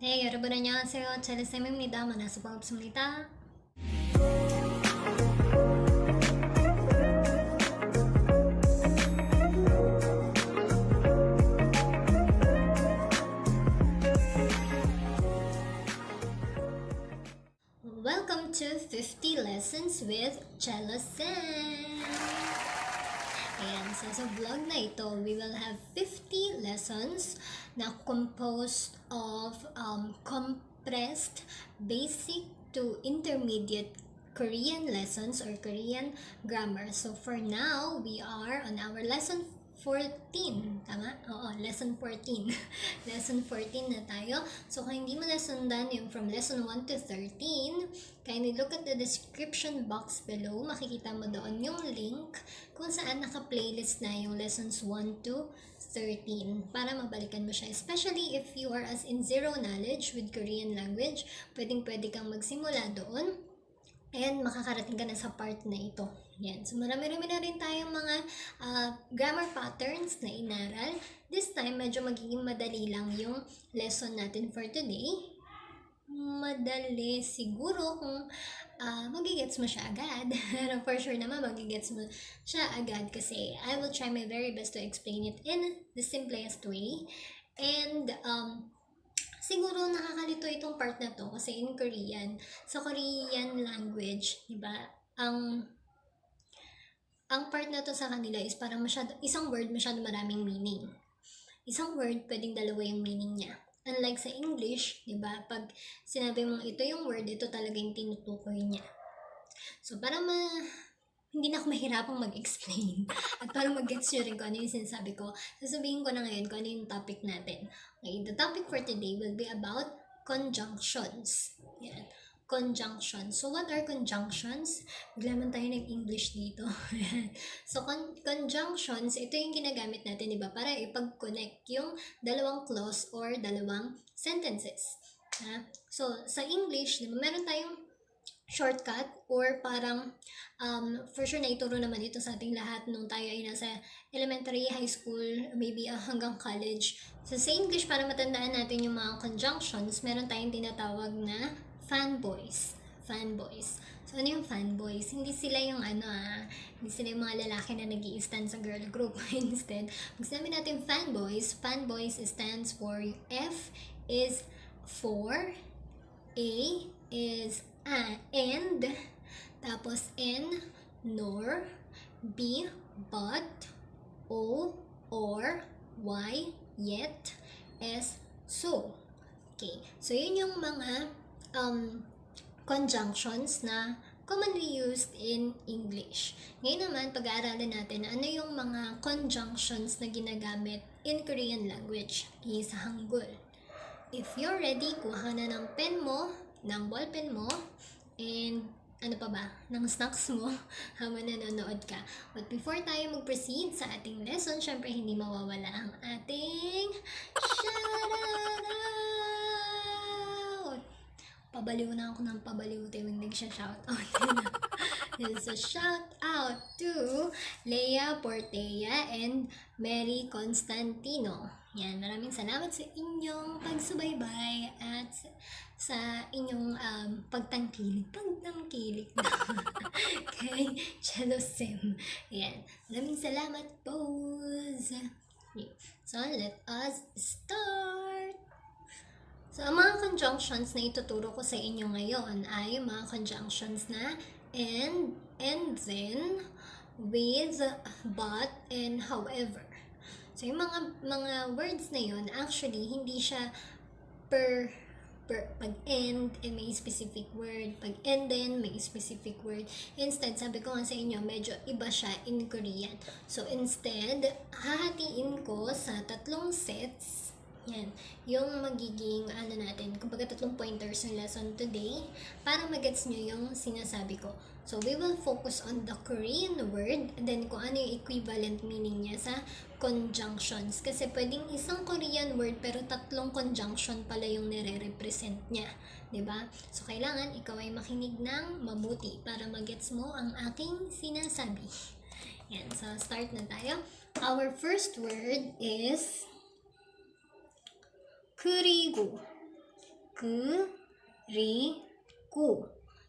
네, 여러분 안녕하세요. 젤리쌤입니다. 만나서 반갑습니다. Welcome to 50 Lessons with Jem. Ayan, so sa vlog na ito, we will have 50 lessons na composed of compressed basic to intermediate Korean lessons or Korean grammar. So for now, we are on our lesson 14. Tama? Oo, lesson 14. Lesson 14 na tayo. So kung hindi mo nasundan yung from lesson 1 to 13, kindly look at the description box below. Makikita mo doon yung link kung saan naka-playlist na yung lessons 1 to 13 para mabalikan mo siya. Especially if you are as in zero knowledge with Korean language, pwede kang magsimula doon and makakarating ka na sa part na ito. Yan. So, marami-rami na rin tayong mga grammar patterns na inaral. This time, medyo magiging madali lang yung lesson natin for today. Madali siguro kung magigets mo siya agad. Pero for sure naman, magigets mo siya agad kasi I will try my very best to explain it in the simplest way. And, siguro nakakalito itong part na to kasi in Korean, sa Korean language, di ba, ang part na to sa kanila is parang isang word masyado maraming meaning. Isang word, pwedeng dalawa yung meaning niya. Unlike sa English, di ba, pag sinabi mong ito yung word, ito talaga yung tinutukoy niya. So, para hindi na ako mahirapang mag-explain. At para mag-gets nyo rin kung ano yung sinasabi ko, sasabihin ko na ngayon kung ano yung topic natin. Okay, the topic for today will be about conjunctions. Yan. Conjunctions. So, what are conjunctions? Biglaman tayo nag-English dito. So, conjunctions, ito yung ginagamit natin, di ba? Para ipag-connect yung dalawang clause or dalawang sentences. So, sa English, di ba, meron tayong shortcut or parang for sure na ituro naman ito sa ating lahat nung tayo ay nasa elementary, high school, maybe hanggang college. So sa English, para matandaan natin yung mga conjunctions, meron tayong tinatawag na fanboys. Fanboys. So ano yung fanboys? Hindi sila yung hindi sila yung mga lalaki na nag-i-stand sa girl group. Instead, pag sinabi natin fanboys, fanboys stands for F is for, A is and, tapos N, nor, B, but, O, or, Y, yet, S, so. Okay, so yun yung mga conjunctions na commonly used in English. Ngayon naman, pag-aaralan natin ano yung mga conjunctions na ginagamit in Korean language, sa Hangul. If you're ready, kuha ka na ng pen mo, ng ballpen mo, and ano pa ba, ng snacks mo habang nanonood ka. But before tayo mag-proceed sa ating lesson, syempre hindi mawawala ang ating shoutout! Pabaliw na ako ng pabaliw tuwing nag-shoutout. So, shout out to Leia Portea and Mary Constantino. Yan, maraming salamat sa inyong pagsubaybay at sa inyong pagtangkilik kay Jem. Yan, maraming salamat po. So, let us start! So, ang mga conjunctions na ituturo ko sa inyo ngayon ay mga conjunctions na and then, with, but, and however. So, yung mga words na yun, actually, hindi siya pag end, may specific word. Pag and then, may specific word. Instead, sabi ko nga sa inyo, medyo iba siya in Korean. So, instead, hahatiin ko sa 3 sets. Yan. Yung magiging, natin, kumbaga 3 pointers ng lesson today para magets nyo yung sinasabi ko. So, we will focus on the Korean word and then kung ano yung equivalent meaning niya sa conjunctions. Kasi pwedeng isang Korean word pero 3 conjunction pala yung nire-represent niya. Diba? So, kailangan ikaw ay makinig ng mabuti para magets mo ang aking sinasabi. Yan. So, start na tayo. Our first word is 그리고. 그리고.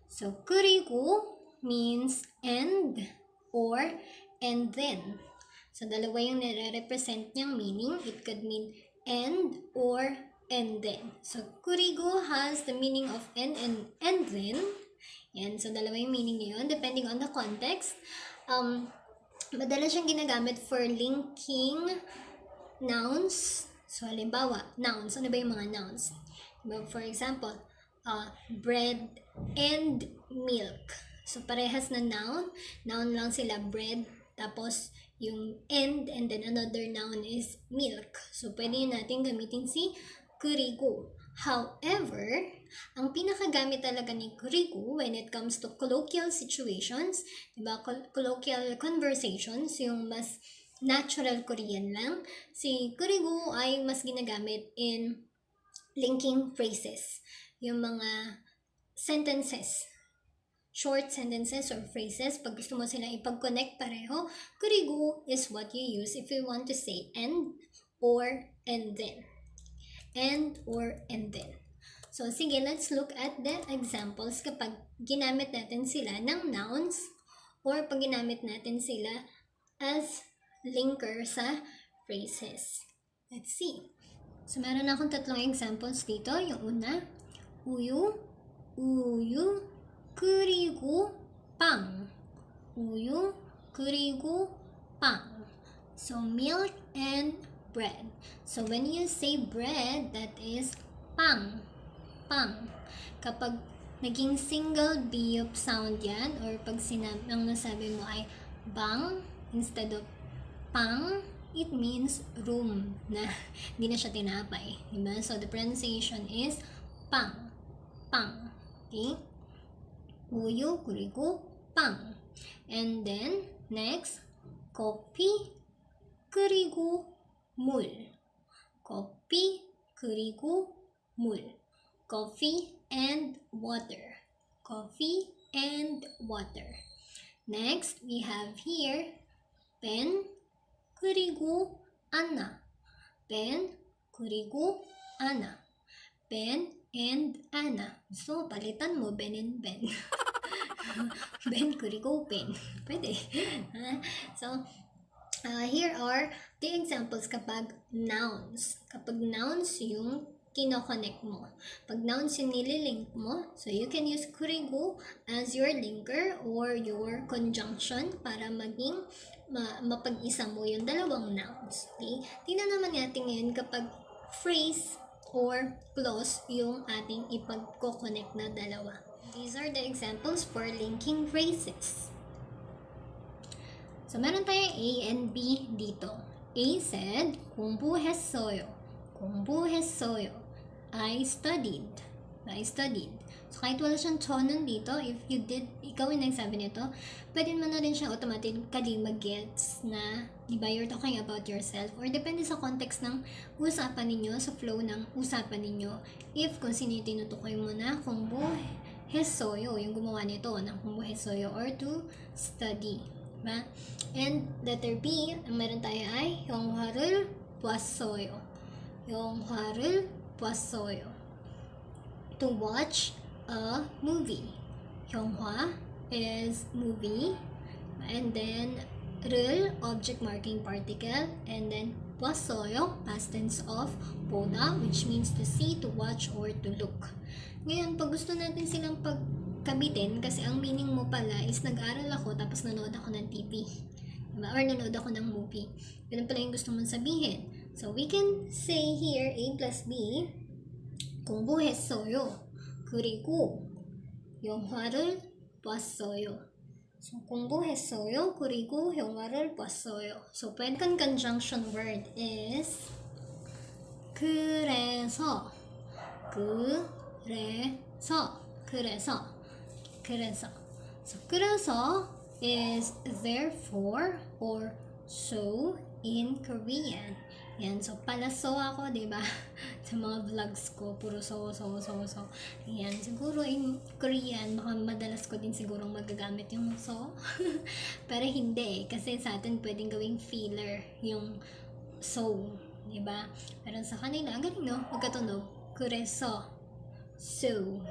So, 그리고 means and or and then. So, dalawa yung nire-represent niyang meaning. It could mean and or and then. So, kurigo has the meaning of and then. Yan. So, dalawa yung meaning niyon depending on the context. Madalas siyang ginagamit for linking nouns. So, halimbawa, nouns. Ano ba yung mga nouns? For example, bread and milk. So, parehas na noun. Noun lang sila, bread. Tapos, yung and then another noun is milk. So, pwede natin gamitin si kurigo. However, ang pinakagamit talaga ni kurigo when it comes to colloquial situations, diba, colloquial conversations, yung mas natural Korean lang, si kurigo ay mas ginagamit in linking phrases. Yung mga sentences, short sentences or phrases, pag gusto mo silang ipag-connect pareho, kurigo is what you use if you want to say and or and then. And or and then. So, sige, let's look at the examples kapag ginamit natin sila ng nouns or pag ginamit natin sila as linker sa phrases. Let's see. So, meron akong tatlong examples dito. Yung una, 우유, 그리고 빵. 우유, 그리고 빵. So, milk and bread. So, when you say bread, that is pang. Kapag naging single biyop sound yan, or pag ang nasabi mo ay bang instead of pang, it means room na hindi na siya tinapay. Diba? So, the pronunciation is pang. Okay? 우유 그리고 빵. And then, next, 커피 그리고 물. 커피 그리고 물. Coffee and water. Coffee and water. Next, we have here pen 그리고 Anna. pen 그리고 Anna. Ben and Anna. So, palitan mo Ben and Ben. Ben 그리고 Ben. Pwede. So, here are the examples kapag nouns. Kapag nouns yung kino-connect mo. Pag nouns yung nililink mo, so you can use kurigo as your linker or your conjunction para maging mapag-isa mo yung dalawang nouns. Okay? Tingnan naman natin ngayon kapag phrase or clause yung ating ipag-connect na dalawa. These are the examples for linking phrases. So, meron tayong A and B dito. A said, 공부했어요. 공부했어요. I studied. So, kahit wala siyang tono dito, if you did, ikaw yung nagsabi nito, pwede mo na rin siya automatically mag-gets na, di ba, you're talking about yourself, or depende sa context ng usapan ninyo, sa flow ng usapan ninyo, if kung sino yung tinutukoy mo na, 공부했어요, yung gumawa nito, ng 공부했어요, or to study. Diba? And letter B, ang meron tayo ay 영화를 봤어요. 영화를 봤어요. To watch a movie. 영화 is movie. And then 를 object marking particle. And then 봤어요, past tense of 보다, which means to see, to watch, or to look. Ngayon, pag gusto natin silang pagkabitin, kasi ang meaning mo pala is nag-aral ako tapos nanood ako ng TV. Diba? Or nanood ako ng movie. Ganun pala yung gusto mong sabihin. So, we can say here, A plus B, 공부했어요. 그리고 영화를 봤어요. So, 공부했어요. 그리고 영화를 봤어요. So, pwedeng conjunction word is 그래서. So, 그래서 is therefore or so in Korean. Yan. So, palaso ako, diba? Sa mga vlogs ko, puro so. Yan. Siguro in Korean, baka madalas ko din sigurong magagamit yung so. Pero hindi. Kasi sa atin, pwedeng gawing filler yung so. Diba? Pero sa kanila, ang galing, no? Magkatunog. 그래서. So,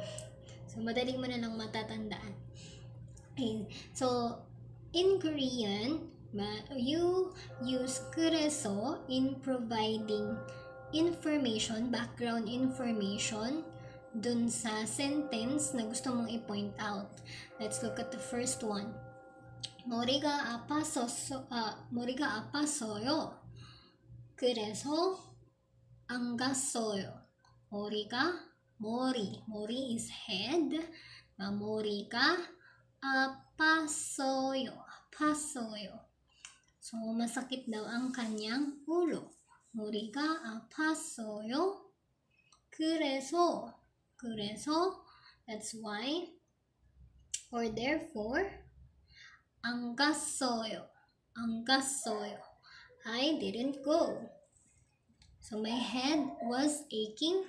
madali mo na lang matatandaan. Okay. So, in Korean, you use 그래서 in providing information, background information, dun sa sentence na gusto mong i-point out. Let's look at the first one. 머리가 아팠어요. 그래서 안 갔어요. 머리 is head. 머리가 아팠어요. So, masakit daw ang kanyang ulo. 머리가 아팠어요. 그래서, that's why, or therefore, 안 갔어요. I didn't go. So my head was aching,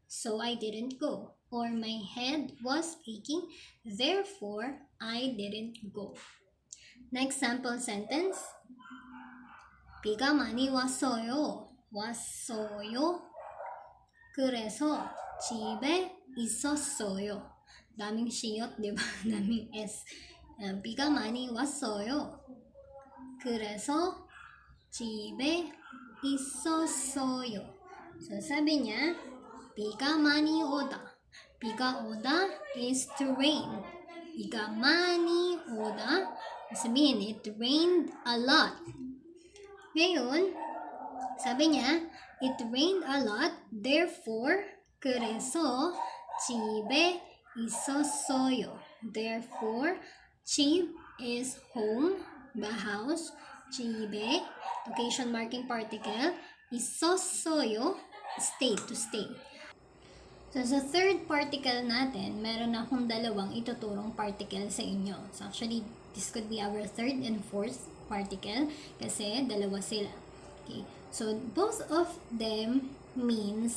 so I didn't go. Or my head was aching, therefore I didn't go. Next sample sentence. 비가 많이 왔어요. 그래서 집에 있었어요. daming siyot, di ba? daming S. 비가 많이 왔어요. 그래서 집에 있었어요. So, sabi niya, 비가 많이 오다. 비가 오다 is to rain. 비가 많이 오다, sabihin, it rained a lot. Ngayon, sabi niya, it rained a lot, therefore, 그래서 집에 있었어요. Therefore, 집 is home, the house. 집에, location marking particle. 있었어요, stay, to stay. So, sa third particle natin, meron akong dalawang ituturong particle sa inyo. So, actually, this could be our third and fourth particle kasi dalawa sila. Okay. So, both of them mean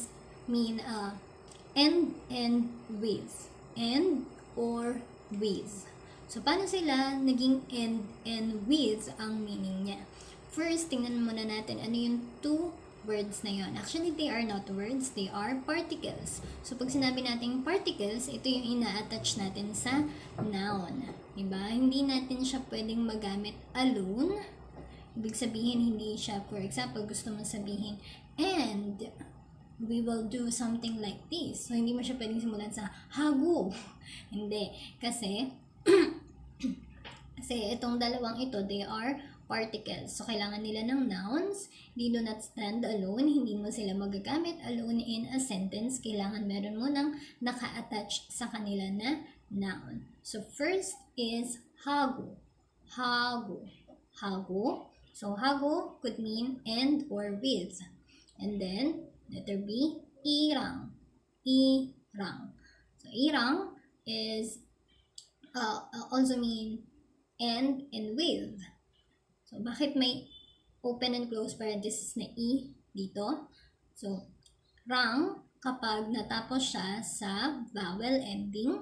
and with. And or with. So, paano sila naging and with ang meaning niya? First, tingnan muna natin ano yung two words na yon. Actually, they are not words, they are particles. So, pag sinabi natin particles, ito yung ina-attach natin sa noun. Diba? Hindi natin siya pwedeng magamit alone. Ibig sabihin, hindi siya, for example, gusto mo sabihin, and we will do something like this. So, hindi mo siya pwedeng simulan sa hago. Hindi. Kasi itong dalawang ito, they are particles. So, kailangan nila ng nouns. They do not stand alone. Hindi mo sila magagamit alone in a sentence. Kailangan meron mo ng naka-attach sa kanila na noun. So, first is hago. So, hago could mean and or with. And then, letter B, irang. So, irang is also mean and with. So, bakit may open and close parenthesis na i dito? So, rang kapag natapos siya sa vowel ending,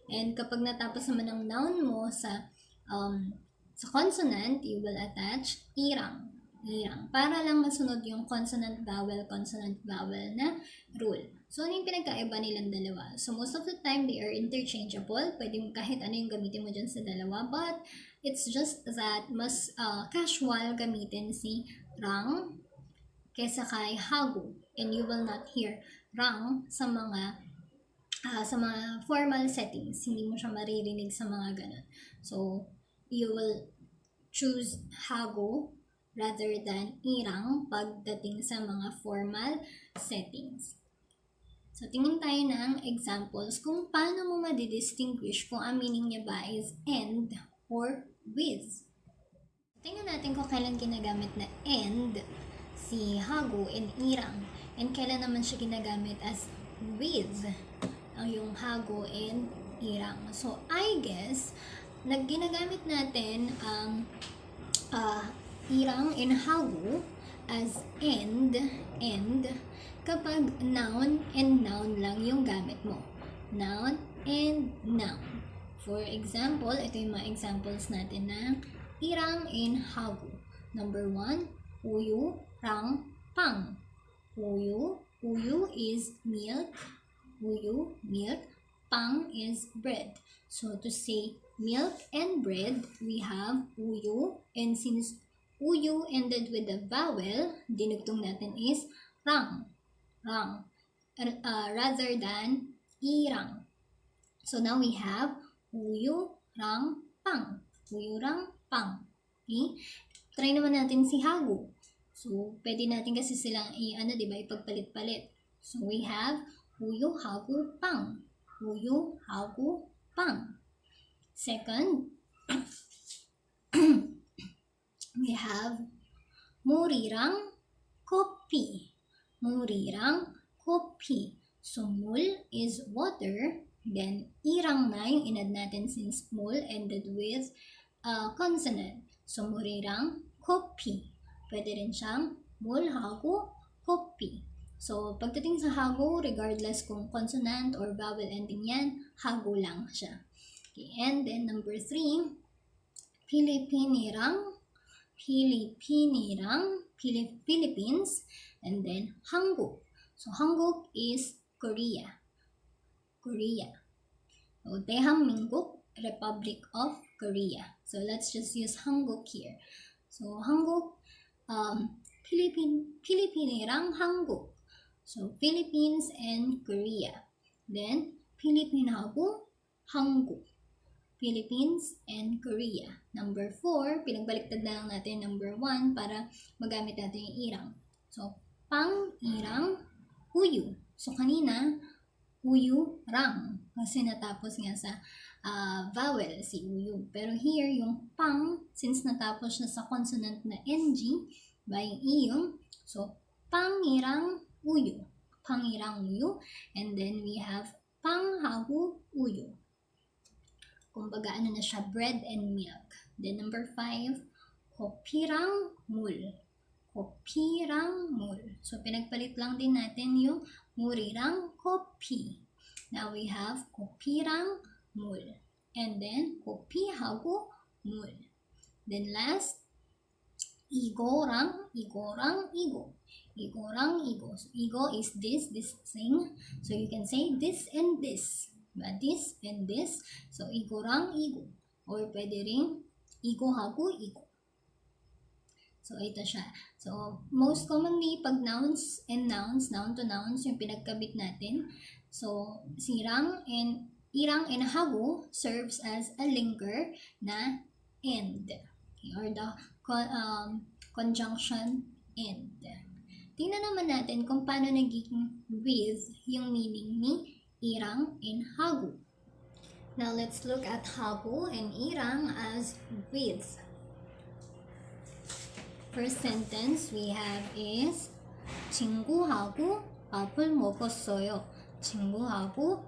and kapag natapos naman ang noun mo sa consonant, you will attach irang. Para lang masunod yung consonant vowel na rule. So, ano yung pinagkaiba nilang dalawa? So, most of the time, they are interchangeable. Pwede kahit ano yung gamitin mo dyan sa dalawa. But, it's just that mas casual gamitin si rang kesa kay hago. And you will not hear rang sa mga formal settings. Hindi mo siya maririnig sa mga ganun. So, you will choose hago rather than irang pagdating sa mga formal settings. So, tingin tayo ng examples kung paano mo madidistinguish kung ang meaning niya ba is and or with. Tingnan natin kung kailan ginagamit na and si hago and irang, and kailan naman siya ginagamit as with ang yung hago and irang. So, I guess, ginagamit natin ang irang and hago as and kapag noun and noun lang yung gamit mo. Noun and noun. For example, ito yung mga examples natin ng irang and hago. Number 1, uyu, rang, pang. Uyu is milk. uyu, milk. Pang is bread. So to say milk and bread, we have uyu. And since uyu ended with a vowel, dinugtong natin is rang. Rang. Rather than irang. So now we have uyu, rang, pang. Uyu, rang, pang. Okay? Try naman natin si hago. So, pwede natin kasi silang diba, ipagpalit-palit. So, we have uyu, hago, pang. Uyu, hago, pang. Second, we have murirang kopi. Murirang kopi. So, mul is water. Then, irang na yung inad natin since mul ended with a consonant. So, murirang kopi. Pwede rin siyang mul, hago, kopi. So, pagdating sa hago, regardless kung consonant or vowel ending yan, hago lang siya. Okay, and then number 3, Pilipinirang, Philippines, and then Hanguk. So, Hanguk is Korea. Korea. So, 대한민국, Republic of Korea. So, let's just use Hanguk here. So, Hanguk, Pilipinirang Hanguk. So, Philippines and Korea. Then, Pilipinhago, Hanguk. Philippines and Korea. Number 4, pinagbaliktad na lang natin number 1 para magamit natin yung irang. So, pang, irang, uyu. So, kanina, uyu, rang. Kasi natapos nga sa vowel si uyu. Pero here, yung pang, since natapos na sa consonant na ng, by iyong, so, pangirang uyu. Pangirang uyu. And then, we have panghagu uyu. Kumbaga, ano na siya, bread and milk. Then, number 5, kopirang mul. Kopirang mul. So, pinagpalit lang din natin yung murirang kopi. Now, we have kopirang mul. And then, kopihago mul. Then, last, igorang igo. Igorang igo. So, igo is this thing. So, you can say this and this. This and this. So, igorang igo. Or pwede rin igohago igo. So, ito siya. So, most commonly, pag nouns and nouns, noun to nouns, yung pinagkabit natin. So, si irang and hago serves as a linker na end. Okay, or the conjunction end. Tingnan naman natin kung paano naging with yung meaning ni irang and hago. Now, let's look at hago and irang as with. First sentence we have is 친구하고 밥을 먹었어요. 친구하고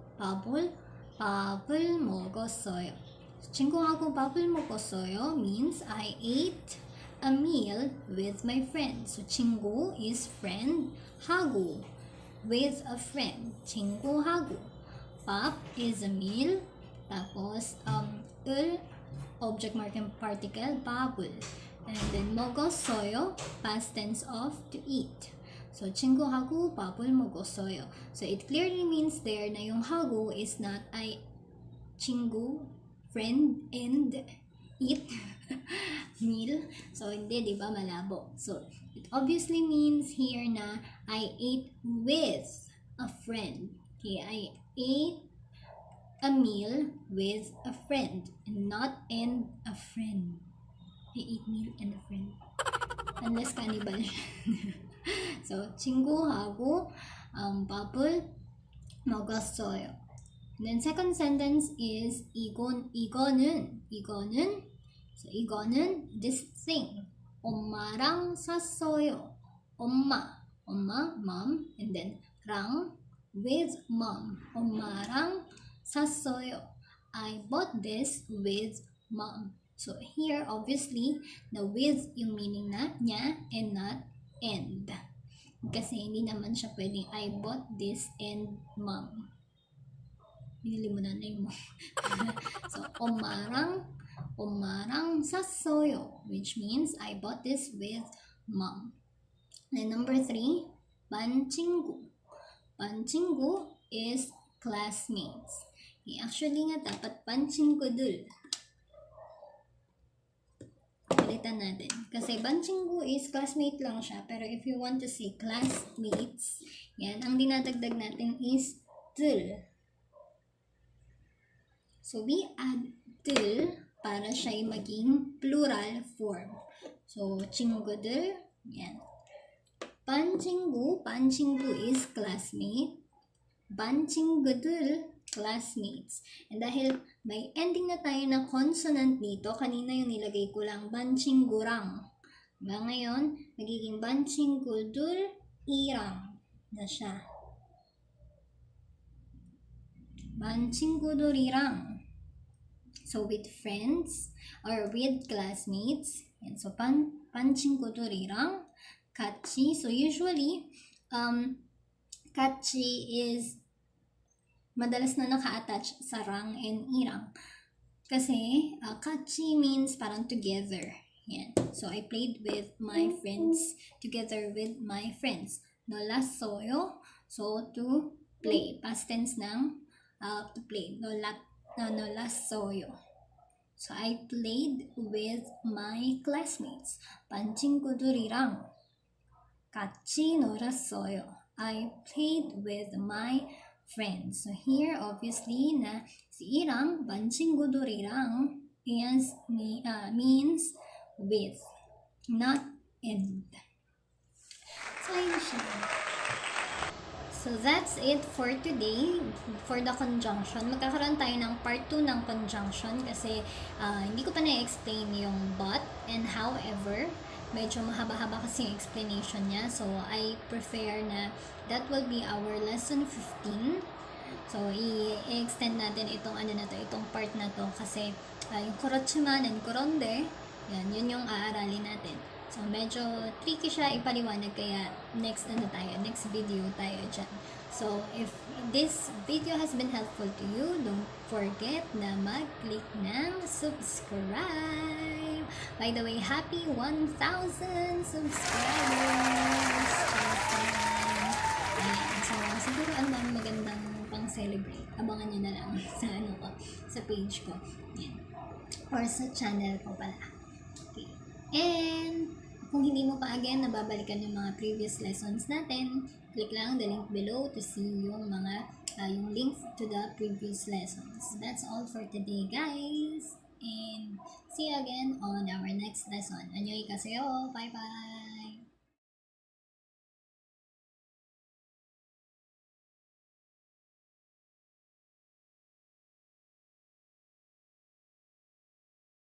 밥을 먹었어요. 친구하고 밥을 먹었어요 means I ate a meal with my friend. So 친구 is friend, 하고 with a friend. 친구하고. 밥 is a meal. Tapos object marking particle 밥을. And then 먹었어요, past tense of to eat. So 친구하고 밥을 먹었어요. So it clearly means there na yung hago is not 친구, friend, and eat meal. So hindi, di ba, malabo. So it obviously means here na I ate with a friend. Okay, I ate a meal with a friend and not and a friend. I eat meal and a friend. Unless cannibal. So, 친구하고 밥을 먹었어요. And then second sentence is 이거는 so 이거는 this thing. 엄마랑 샀어요. 엄마, mom, and then 랑 with mom. 엄마랑 샀어요. I bought this with mom. So here, obviously, the with yung meaning na niya and not and. Kasi hindi naman siya pwedeng I bought this and mom. Binili mo na mo. So, 엄마랑 샀어요, which means I bought this with mom. Then number 3, 반친구. 반친구 is classmates. Actually nga, dapat 반친구들. Palitan natin. Kasi 반친구 is classmate lang siya. Pero if you want to say classmates, yan, ang dinadagdag natin is 들. So, we add 들 para siya maging plural form. So, 친구들, yan. 반친구 is classmate. 반친구들, classmates. And dahil may ending na tayo na consonant dito, kanina yung nilagay ko lang, 반친구랑. Diba ngayon, magiging 반친구들이랑 na siya. 반친구들이랑. So, with friends or with classmates. And so, 반친구들이랑 같이. So, usually, 같이 is madalas na naka-attach sa rang and irang. Kasi, 같이 means parang together. Yan. So, I played with my friends, together with my friends. 놀았어요. So, to play. Past tense ng to play. 놀았어요. So, I played with my classmates. 반친구들이랑 같이 놀았어요. I played with my friends. So here, obviously, na si irang, 반친구들이랑 means with, not and. So, ayun siya. So, that's it for today, for the conjunction. Magkakaroon tayo ng part 2 ng conjunction kasi hindi ko pa na-explain yung but and however. Medyo mahaba-haba kasi yung explanation niya. So, I prefer na that will be our lesson 15. So, i-extend natin itong itong part na to kasi yung 그렇지만 and 그런데, yun yung aaralin natin. So, medyo tricky siya ipaliwanag kaya next video tayo dyan. So, if this video has been helpful to you, don't forget na mag-click ng subscribe. By the way, happy 1,000 subscribers! Ayan. So, siguro ano ang magandang pang-celebrate. Abangan nyo na lang sa page ko. Ayan. Or sa channel ko pala. Okay. And, kung hindi mo pa again nababalikan yung mga previous lessons natin, click lang the link below to see yung mga yung link to the previous lessons. That's all for today, guys. And see you again on our next lesson. 안녕히 가세요. Bye-bye.